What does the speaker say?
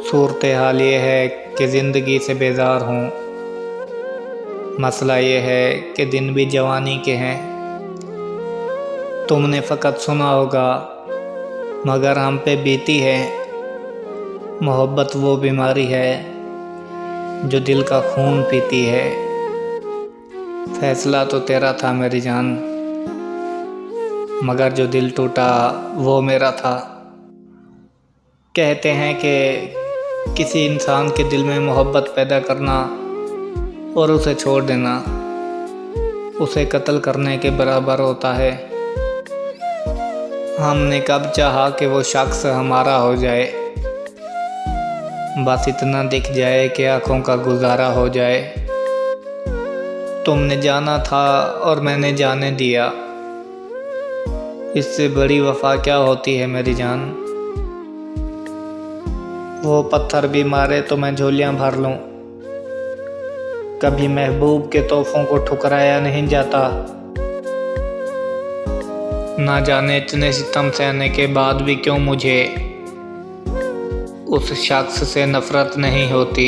सूरत हाल ये है कि ज़िंदगी से बेजार हूँ। मसला ये है कि दिन भी जवानी के हैं। तुमने फ़कत सुना होगा मगर हम पे बीती है। मोहब्बत वो बीमारी है जो दिल का खून पीती है। फैसला तो तेरा था मेरी जान, मगर जो दिल टूटा वो मेरा था। कहते हैं कि किसी इंसान के दिल में मोहब्बत पैदा करना और उसे छोड़ देना उसे कत्ल करने के बराबर होता है। हमने कब चाहा कि वो शख्स हमारा हो जाए, बस इतना दिख जाए कि आँखों का गुजारा हो जाए। तुमने जाना था और मैंने जाने दिया, इससे बड़ी वफा क्या होती है मेरी जान। वो पत्थर भी मारे तो मैं झोलियाँ भर लूँ, कभी महबूब के तोहफों को ठुकराया नहीं जाता। ना जाने इतने सितम सहने के बाद भी क्यों मुझे उस शख्स से नफ़रत नहीं होती।